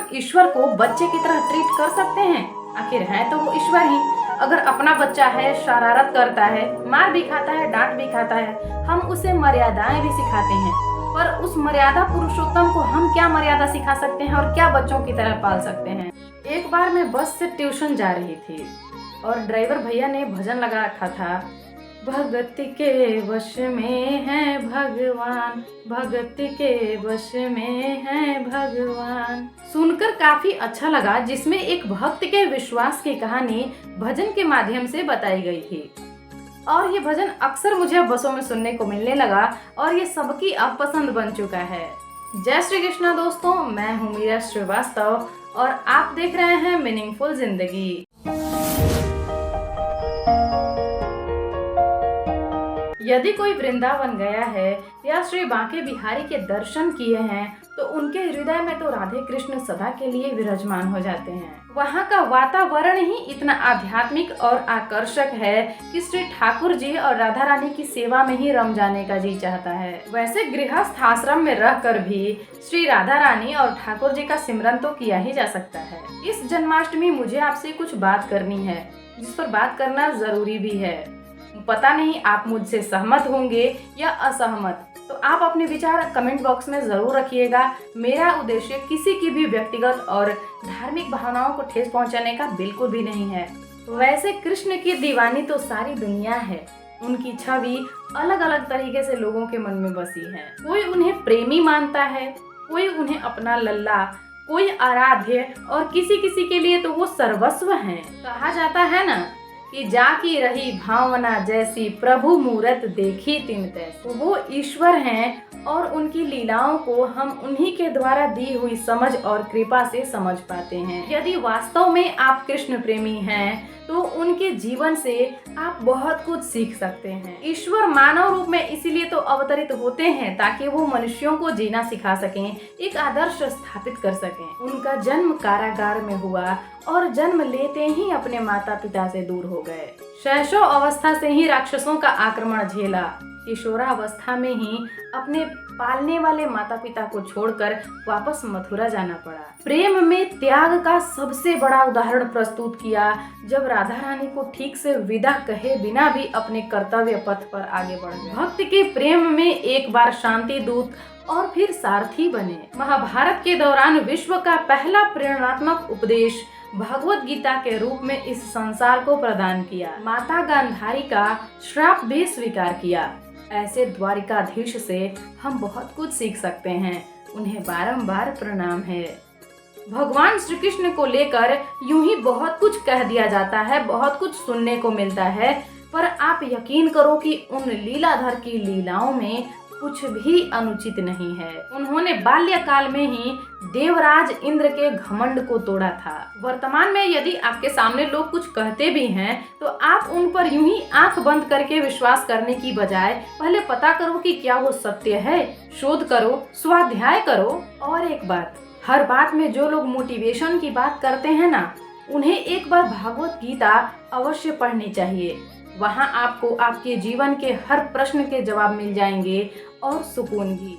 हम ईश्वर को बच्चे की तरह ट्रीट कर सकते हैं? आखिर है तो वो ईश्वर ही। अगर अपना बच्चा है, शरारत करता है, मार भी खाता है, डांट भी खाता है, हम उसे मर्यादाएं भी सिखाते हैं, पर उस मर्यादा पुरुषोत्तम को हम क्या मर्यादा सिखा सकते हैं और क्या बच्चों की तरह पाल सकते हैं? एक बार मैं बस से ट्यूशन जा रही थी और ड्राइवर भैया ने भजन लगा रखा था, भगत के वश में है भगवान, भगत के वश में है भगवान। सुनकर काफी अच्छा लगा, जिसमें एक भक्त के विश्वास की कहानी भजन के माध्यम से बताई गई थी। और ये भजन अक्सर मुझे बसों में सुनने को मिलने लगा और ये सबकी अब पसंद बन चुका है। जय श्री कृष्णा दोस्तों, मैं हूँ मीरा श्रीवास्तव और आप देख रहे हैं मीनिंगफुल जिंदगी। यदि कोई वृंदावन गया है या श्री बांके बिहारी के दर्शन किए हैं तो उनके हृदय में तो राधे कृष्ण सदा के लिए विराजमान हो जाते हैं। वहाँ का वातावरण ही इतना आध्यात्मिक और आकर्षक है कि श्री ठाकुर जी और राधा रानी की सेवा में ही रम जाने का जी चाहता है। वैसे गृहस्थ आश्रम में रहकर भी श्री राधा रानी और ठाकुर जी का सिमरन तो किया ही जा सकता है। इस जन्माष्टमी मुझे आपसे कुछ बात करनी है, जिस पर बात करना जरूरी भी है। पता नहीं आप मुझसे सहमत होंगे या असहमत, तो आप अपने विचार कमेंट बॉक्स में जरूर रखिएगा। मेरा उद्देश्य किसी की भी व्यक्तिगत और धार्मिक भावनाओं को ठेस पहुंचाने का बिल्कुल भी नहीं है। वैसे कृष्ण की दीवानी तो सारी दुनिया है, उनकी छवि अलग अलग तरीके से लोगों के मन में बसी है। कोई उन्हें प्रेमी मानता है, कोई उन्हें अपना लल्ला, कोई आराध्य और किसी किसी के लिए तो वो सर्वस्व हैं। कहा जाता है ना कि जाकी रही भावना जैसी, प्रभु मूरत देखी तिन तैसी। वो ईश्वर हैं और उनकी लीलाओं को हम उन्हीं के द्वारा दी हुई समझ और कृपा से समझ पाते हैं। यदि वास्तव में आप कृष्ण प्रेमी हैं तो उनके जीवन से आप बहुत कुछ सीख सकते हैं। ईश्वर मानव रूप में इसीलिए तो अवतरित होते हैं ताकि वो मनुष्यों को जीना सिखा सकें, एक आदर्श स्थापित कर सकें। उनका जन्म कारागार में हुआ और जन्म लेते ही अपने माता पिता से दूर हो गए। शैशव अवस्था से ही राक्षसों का आक्रमण झेला, किशोरावस्था में ही अपने पालने वाले माता पिता को छोड़कर वापस मथुरा जाना पड़ा। प्रेम में त्याग का सबसे बड़ा उदाहरण प्रस्तुत किया जब राधा रानी को ठीक से विदा कहे बिना भी अपने कर्तव्य पथ पर आगे बढ़ गए। भक्त के प्रेम में एक बार शांति दूत और फिर सारथी बने। महाभारत के दौरान विश्व का पहला प्रेरणात्मक उपदेश भगवत गीता के रूप में इस संसार को प्रदान किया। माता गांधारी का श्राप भी स्वीकार किया। ऐसे द्वारिकाधीश से हम बहुत कुछ सीख सकते हैं, उन्हें बारंबार प्रणाम है। भगवान श्री कृष्ण को लेकर यूं ही बहुत कुछ कह दिया जाता है, बहुत कुछ सुनने को मिलता है, पर आप यकीन करो कि उन लीलाधर की लीलाओं में कुछ भी अनुचित नहीं है। उन्होंने बाल्यकाल में ही देवराज इंद्र के घमंड को तोड़ा था। वर्तमान में यदि आपके सामने लोग कुछ कहते भी हैं तो आप उन पर यूं ही आंख बंद करके विश्वास करने की बजाय पहले पता करो कि क्या वो सत्य है, शोध करो, स्वाध्याय करो। और एक बात, हर बात में जो लोग मोटिवेशन की बात करते हैं ना, उन्हें एक बार भागवत गीता अवश्य पढ़नी चाहिए। वहाँ आपको आपके जीवन के हर प्रश्न के जवाब मिल जाएंगे और सुकून भी।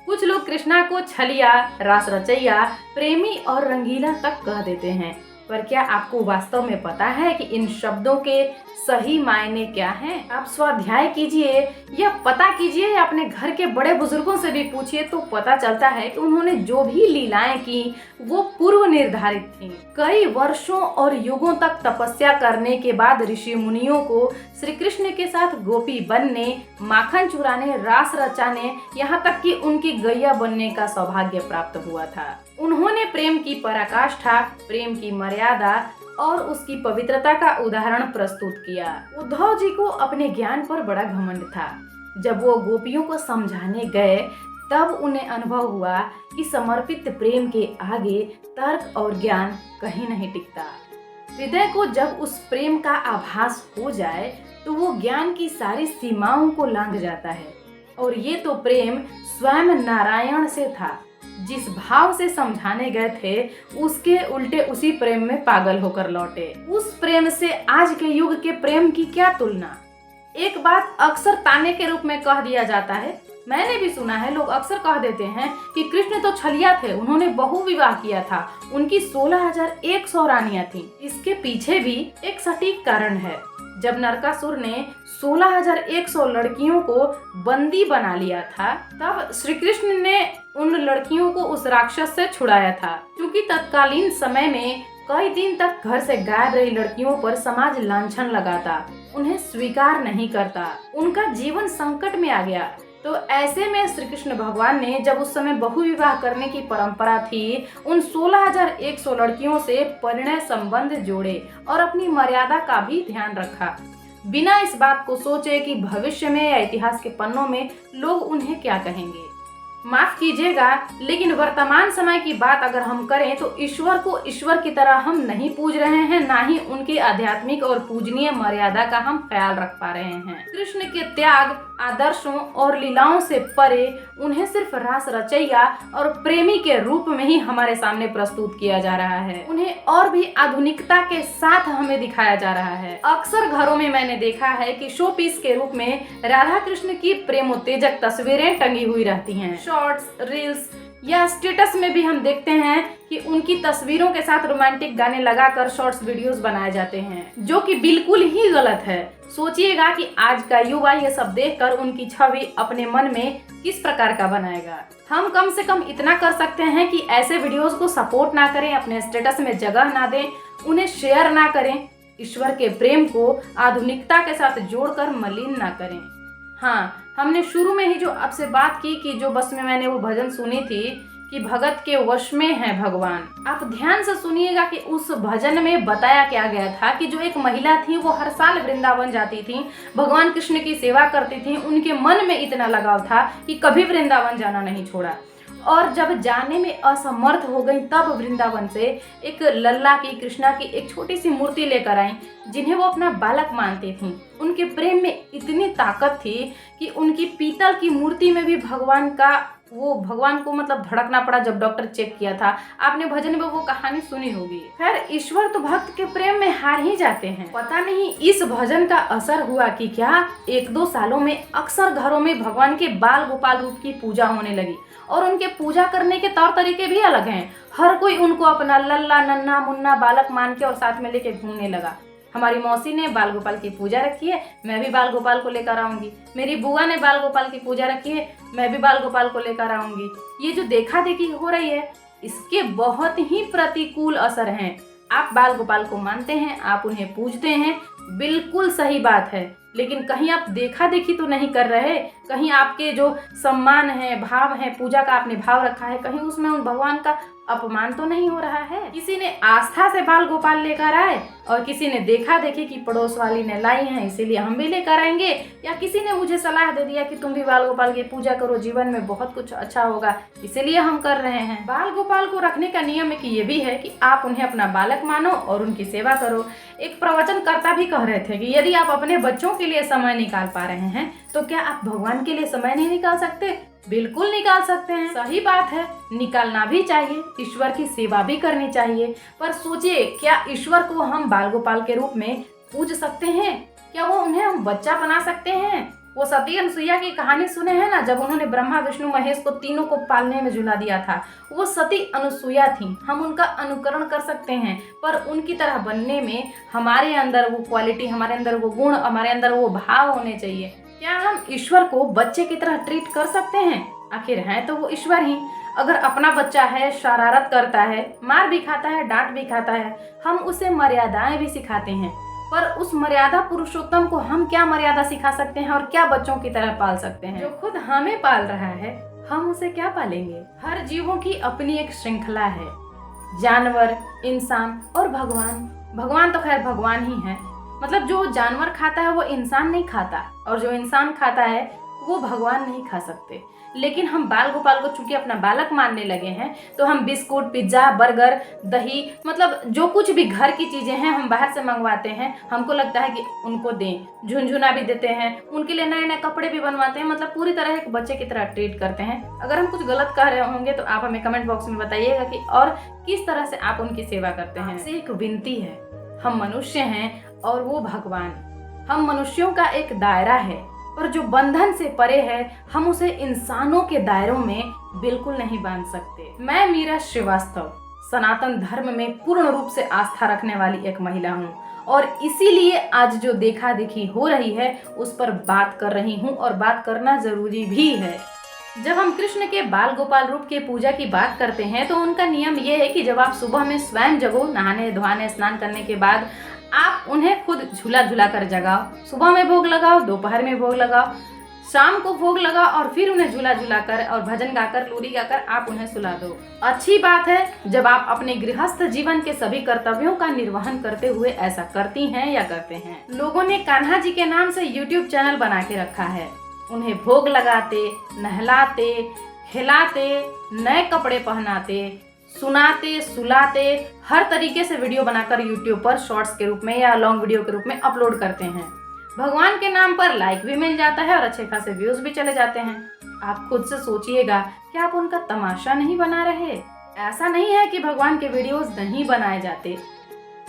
कुछ लोग कृष्णा को छलिया, रास रचैया, प्रेमी और रंगीला तक कह देते हैं, पर क्या आपको वास्तव में पता है कि इन शब्दों के सही मायने क्या हैं? आप स्वाध्याय कीजिए या पता कीजिए या अपने घर के बड़े बुजुर्गों से भी पूछिए तो पता चलता है कि उन्होंने जो भी लीलाएं की वो पूर्व निर्धारित थीं। कई वर्षों और युगों तक तपस्या करने के बाद ऋषि मुनियों को श्री कृष्ण के साथ गोपी बनने, माखन चुराने, रास रचाने, यहाँ तक कि उनकी गैया बनने का सौभाग्य प्राप्त हुआ था। उन्होंने प्रेम की पराकाष्ठा, प्रेम की मर्यादा और उसकी पवित्रता का उदाहरण प्रस्तुत किया। उद्धव जी को अपने ज्ञान पर बड़ा घमंड था। जब वो गोपियों को समझाने गए तब उन्हें अनुभव हुआ कि समर्पित प्रेम के आगे तर्क और ज्ञान कहीं नहीं टिकता। हृदय को जब उस प्रेम का आभास हो जाए तो वो ज्ञान की सारी सीमाओं को लांघ जाता है। और ये तो प्रेम स्वयं नारायण से था। जिस भाव से समझाने गए थे उसके उल्टे उसी प्रेम में पागल होकर लौटे। उस प्रेम से आज के युग के प्रेम की क्या तुलना। एक बात अक्सर ताने के रूप में कह दिया जाता है, मैंने भी सुना है, लोग अक्सर कह देते हैं कि कृष्ण तो छलिया थे, उन्होंने बहु विवाह किया था, उनकी 16,100 रानियां थीं। इसके पीछे भी एक सटीक कारण है। जब नरकासुर ने 16,100 लड़कियों को बंदी बना लिया था, तब श्री कृष्ण ने उन लड़कियों को उस राक्षस से छुड़ाया था। क्योंकि तत्कालीन समय में कई दिन तक घर से गायब रही लड़कियों पर समाज लांछन लगाता, उन्हें स्वीकार नहीं करता, उनका जीवन संकट में आ गया। तो ऐसे में श्री कृष्ण भगवान ने, जब उस समय बहु विवाह करने की परंपरा थी, उन 16,100 लड़कियों से परिणय संबंध जोड़े और अपनी मर्यादा का भी ध्यान रखा, बिना इस बात को सोचे कि भविष्य में या इतिहास के पन्नों में लोग उन्हें क्या कहेंगे। माफ कीजिएगा, लेकिन वर्तमान समय की बात अगर हम करें तो ईश्वर को ईश्वर की तरह हम नहीं पूज रहे हैं, ना ही उनकी आध्यात्मिक और पूजनीय मर्यादा का हम ख्याल रख पा रहे हैं। कृष्ण के त्याग, आदर्शों और लीलाओं से परे उन्हें सिर्फ रास रचैया और प्रेमी के रूप में ही हमारे सामने प्रस्तुत किया जा रहा है। उन्हें और भी आधुनिकता के साथ हमें दिखाया जा रहा है। अक्सर घरों में मैंने देखा है कि शो पीस के रूप में राधा कृष्ण की प्रेमोत्तेजक तस्वीरें टंगी हुई रहती हैं। शॉर्ट्स, रील्स या स्टेटस में भी हम देखते हैं कि उनकी तस्वीरों के साथ रोमांटिक गाने लगाकर शॉर्ट्स वीडियोस बनाए जाते हैं, जो कि बिल्कुल ही गलत है। सोचिएगा कि आज का युवा ये सब देखकर उनकी छवि अपने मन में किस प्रकार का बनाएगा। हम कम से कम इतना कर सकते हैं कि ऐसे वीडियोस को सपोर्ट ना करें, अपने स्टेटस में जगह ना दें, उन्हें शेयर ना करें, ईश्वर के प्रेम को आधुनिकता के साथ जोड़कर मलिन ना करें। हाँ, हमने शुरू में ही जो आपसे बात की कि जो बस में मैंने वो भजन सुनी थी कि भगत के वश में है भगवान, आप ध्यान से सुनिएगा कि उस भजन में बताया क्या गया था कि जो एक महिला थी वो हर साल वृंदावन जाती थी, भगवान कृष्ण की सेवा करती थी, उनके मन में इतना लगाव था कि कभी वृंदावन जाना नहीं छोड़ा, और जब जाने में असमर्थ हो गई तब वृंदावन से एक लल्ला की, कृष्णा की एक छोटी सी मूर्ति लेकर आई, जिन्हें वो अपना बालक मानती थी। उनके प्रेम में इतनी ताकत थी कि उनकी पीतल की मूर्ति में भी भगवान को मतलब धड़कना पड़ा जब डॉक्टर चेक किया था। आपने भजन में वो कहानी सुनी होगी। खैर, ईश्वर तो भक्त के प्रेम में हार ही जाते हैं। पता नहीं इस भजन का असर हुआ कि क्या 1-2 सालों में अक्सर घरों में भगवान के बाल गोपाल रूप की पूजा होने लगी, और उनके पूजा करने के तौर तरीके भी अलग हैं। हर कोई उनको अपना लल्ला, नन्ना, मुन्ना बालक मान के और साथ में लेके घूमने लगा। हमारी मौसी ने बाल गोपाल की पूजा रखी है, मैं भी बाल गोपाल को लेकर आऊंगी। मेरी बुआ ने बाल गोपाल की पूजा रखी है, मैं भी बाल गोपाल को लेकर आऊंगी। ये जो देखा देखी हो रही है, इसके बहुत ही प्रतिकूल असर हैं। आप बाल गोपाल को मानते हैं, आप उन्हें पूजते हैं, बिल्कुल सही बात है, लेकिन कहीं आप देखा देखी तो नहीं कर रहे, कहीं आपके जो सम्मान है, भाव है, पूजा का आपने भाव रखा है, कहीं उसमें उन भगवान का अपमान तो नहीं हो रहा है। किसी ने आस्था से बाल गोपाल लेकर आए और किसी ने देखा देखी कि पड़ोस वाली ने लाई है इसीलिए हम भी लेकर आएंगे, या किसी ने मुझे सलाह दे दिया कि तुम भी बाल गोपाल की पूजा करो, जीवन में बहुत कुछ अच्छा होगा, इसीलिए हम कर रहे हैं। बाल गोपाल को रखने का नियम एक ये भी है कि आप उन्हें अपना बालक मानो और उनकी सेवा करो। एक प्रवचनकर्ता भी कह रहे थे कि यदि आप अपने बच्चों के लिए समय निकाल पा रहे हैं तो क्या आप भगवान के लिए समय नहीं निकाल सकते? बिल्कुल निकाल सकते हैं। सही बात है, निकालना भी चाहिए, ईश्वर की सेवा भी करनी चाहिए। पर सोचिए, क्या ईश्वर को हम बाल गोपाल के रूप में पूज सकते हैं? क्या वो उन्हें हम बच्चा बना सकते हैं? वो सती अनुसुईया की कहानी सुने हैं ना, जब उन्होंने ब्रह्मा विष्णु महेश को तीनों को पालने में झुला दिया था, वो सती अनुसुईया थी। हम उनका अनुकरण कर सकते हैं, पर उनकी तरह बनने में हमारे अंदर वो क्वालिटी, हमारे अंदर वो गुण, हमारे अंदर वो भाव होने चाहिए। क्या हम ईश्वर को बच्चे की तरह ट्रीट कर सकते हैं? आखिर है तो वो ईश्वर ही। अगर अपना बच्चा है, शरारत करता है, मार भी खाता है, डांट भी खाता है, हम उसे मर्यादाएं भी सिखाते हैं, पर उस मर्यादा पुरुषोत्तम को हम क्या मर्यादा सिखा सकते हैं और क्या बच्चों की तरह पाल सकते हैं? जो खुद हमें पाल रहा है, हम उसे क्या पालेंगे? हर जीवों की अपनी एक श्रृंखला है, जानवर, इंसान और भगवान। भगवान तो खैर भगवान ही है, मतलब जो जानवर खाता है वो इंसान नहीं खाता, और जो इंसान खाता है वो भगवान नहीं खा सकते। लेकिन हम बाल गोपाल को चूंकि अपना बालक मानने लगे हैं, तो हम बिस्कुट, पिज्जा, बर्गर, दही, मतलब जो कुछ भी घर की चीजें हैं हम बाहर से मंगवाते हैं। हमको लगता है कि उनको दें, झुनझुना भी देते हैं, उनके लिए नए नए कपड़े भी बनवाते हैं, मतलब पूरी तरह एक बच्चे की तरह ट्रीट करते हैं। अगर हम कुछ गलत कह रहे होंगे तो आप हमें कमेंट बॉक्स में बताइएगा कि और किस तरह से आप उनकी सेवा करते हैं। आपसे एक विनती है, हम मनुष्य हैं और वो भगवान। हम मनुष्यों का एक दायरा है, पर जो बंधन से परे है हम उसे इंसानों के दायरों में बिल्कुल नहीं बांध सकते। मैं मीरा श्रीवास्तव सनातन धर्म में पूर्ण रूप से आस्था रखने वाली एक महिला हूँ और इसीलिए आज जो देखा देखी हो रही है उस पर बात कर रही हूँ और बात करना जरूरी भी है। जब हम कृष्ण के बाल गोपाल रूप के पूजा की बात करते हैं तो उनका नियम ये है कि जब आप सुबह में स्वयं जगो, नहाने धोने स्नान करने के बाद आप उन्हें खुद झूला झूला कर जगाओ। सुबह में भोग लगाओ, दोपहर में भोग लगाओ, शाम को भोग लगाओ और फिर उन्हें झूला झूला कर और भजन गाकर लोरी गाकर आप उन्हें सुला दो। अच्छी बात है जब आप अपने गृहस्थ जीवन के सभी कर्तव्यों का निर्वहन करते हुए ऐसा करती हैं या करते हैं। लोगों ने कान्हा जी के नाम से YouTube चैनल बना के रखा है। उन्हें भोग लगाते, नहलाते, खिलाते, नए कपड़े पहनाते, सुनाते, सुलाते, हर तरीके से वीडियो बनाकर YouTube पर शॉर्ट्स के रूप में या लॉन्ग वीडियो के रूप में अपलोड करते हैं। भगवान के नाम पर लाइक भी मिल जाता है और अच्छे खासे व्यूज भी चले जाते हैं। आप खुद से सोचिएगा कि आप उनका तमाशा नहीं बना रहे। ऐसा नहीं है कि भगवान के वीडियोस नहीं बनाए जाते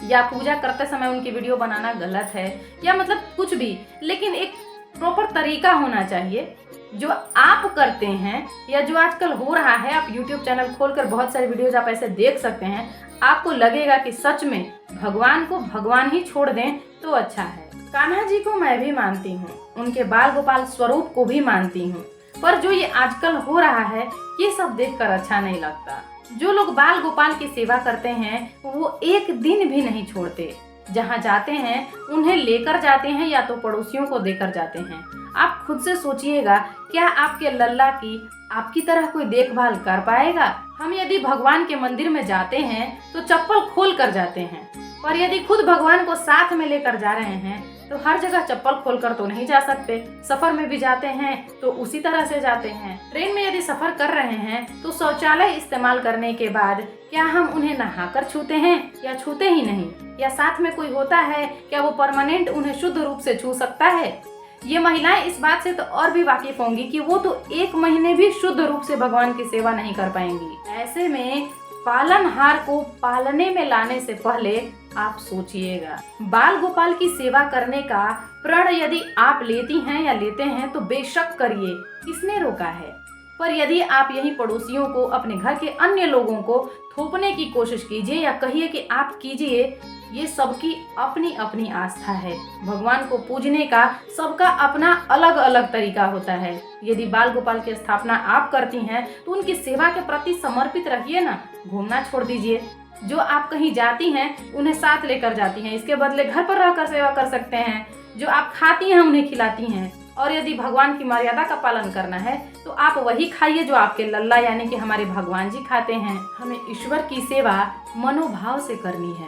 या पूजा करते समय उनकी वीडियो बनाना गलत है या मतलब कुछ भी, लेकिन एक प्रॉपर तरीका होना चाहिए। जो आप करते हैं या जो आजकल हो रहा है, आप YouTube चैनल खोलकर बहुत सारे वीडियोज आप ऐसे देख सकते हैं, आपको लगेगा कि सच में भगवान को भगवान ही छोड़ दें तो अच्छा है। कान्हा जी को मैं भी मानती हूँ, उनके बाल गोपाल स्वरूप को भी मानती हूँ, पर जो ये आजकल हो रहा है ये सब देखकर अच्छा नहीं लगता। जो लोग बाल गोपाल की सेवा करते हैं वो एक दिन भी नहीं छोड़ते। जहाँ जाते हैं उन्हें लेकर जाते हैं या तो पड़ोसियों को देकर जाते हैं। आप खुद से सोचिएगा, क्या आपके लल्ला की आपकी तरह कोई देखभाल कर पाएगा? हम यदि भगवान के मंदिर में जाते हैं तो चप्पल खोल कर जाते हैं, पर यदि खुद भगवान को साथ में लेकर जा रहे हैं तो हर जगह चप्पल खोलकर तो नहीं जा सकते। सफर में भी जाते हैं तो उसी तरह से जाते हैं। ट्रेन में यदि सफर कर रहे हैं तो शौचालय इस्तेमाल करने के बाद क्या हम उन्हें नहाकर छूते हैं या छूते ही नहीं? या साथ में कोई होता है, क्या वो परमानेंट उन्हें शुद्ध रूप से छू सकता है? ये महिलाएं इस बात से तो और भी वाकिफ होंगी कि वो तो 1 महीने भी शुद्ध रूप से भगवान की सेवा नहीं कर पाएंगी। ऐसे में पालनहार को पालने में लाने से पहले आप सोचिएगा। बाल गोपाल की सेवा करने का प्रण यदि आप लेती हैं या लेते हैं तो बेशक करिए, किसने रोका है। पर यदि आप यही पड़ोसियों को, अपने घर के अन्य लोगों को थोपने की कोशिश कीजिए या कहिए कि आप कीजिए, ये सबकी अपनी अपनी आस्था है। भगवान को पूजने का सबका अपना अलग अलग तरीका होता है। यदि बाल गोपाल की स्थापना आप करती हैं तो उनकी सेवा के प्रति समर्पित रहिए ना, घूमना छोड़ दीजिए। जो आप कहीं जाती हैं उन्हें साथ लेकर जाती हैं, इसके बदले घर पर रहकर सेवा कर सकते हैं। जो आप खाती हैं उन्हें खिलाती हैं। और यदि भगवान की मर्यादा का पालन करना है तो आप वही खाइए जो आपके लल्ला यानी कि हमारे भगवान जी खाते हैं। हमें ईश्वर की सेवा मनोभाव से करनी है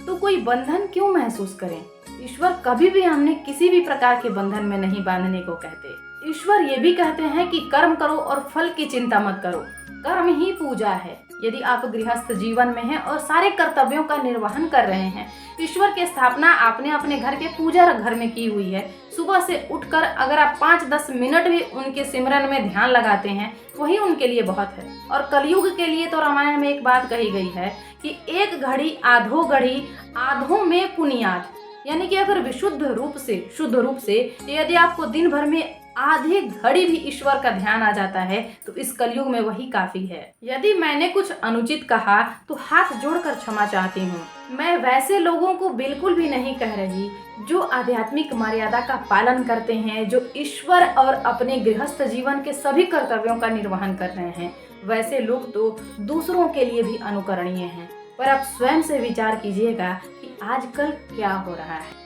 तो कोई बंधन क्यों महसूस करें। ईश्वर कभी भी हमने किसी भी प्रकार के बंधन में नहीं बांधने को कहते। ईश्वर ये भी कहते हैं कि कर्म करो और फल की चिंता मत करो। कर्म ही पूजा है। यदि आप गृहस्थ जीवन में हैं और सारे कर्तव्यों का निर्वहन कर रहे हैं, ईश्वर की स्थापना आपने अपने घर के पूजा घर में की हुई है, सुबह से उठकर अगर आप 5-10 मिनट भी उनके सिमरन में ध्यान लगाते हैं वही उनके लिए बहुत है। और कलयुग के लिए तो रामायण में एक बात कही गई है कि 1 घड़ी आधो घड़ी आधों में पुनियात, यानी कि अगर विशुद्ध रूप से शुद्ध रूप से यदि आपको दिन भर में आधी घड़ी भी ईश्वर का ध्यान आ जाता है तो इस कलयुग में वही काफी है। यदि मैंने कुछ अनुचित कहा तो हाथ जोड़कर क्षमा चाहती हूँ। मैं वैसे लोगों को बिल्कुल भी नहीं कह रही जो आध्यात्मिक मर्यादा का पालन करते हैं, जो ईश्वर और अपने गृहस्थ जीवन के सभी कर्तव्यों का निर्वहन कर रहे हैं। वैसे लोग तो दूसरों के लिए भी अनुकरणीय हैं। पर आप स्वयं से विचार कीजिएगा कि आजकल क्या हो रहा है।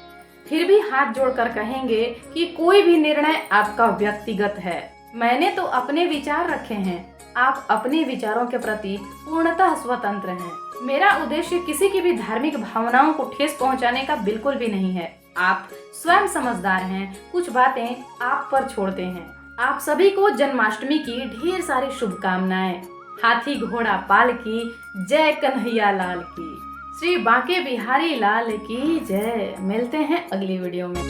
फिर भी हाथ जोड़कर कहेंगे कि कोई भी निर्णय आपका व्यक्तिगत है। मैंने तो अपने विचार रखे हैं, आप अपने विचारों के प्रति पूर्णतः स्वतंत्र हैं। मेरा उद्देश्य किसी की भी धार्मिक भावनाओं को ठेस पहुंचाने का बिल्कुल भी नहीं है। आप स्वयं समझदार हैं, कुछ बातें आप पर छोड़ते हैं। आप सभी को जन्माष्टमी की ढेर सारी शुभकामनाएं। हाथी घोड़ा पाल की जय, कन्हैया लाल की, श्री बांके बिहारी लाल की जय। मिलते हैं अगली वीडियो में।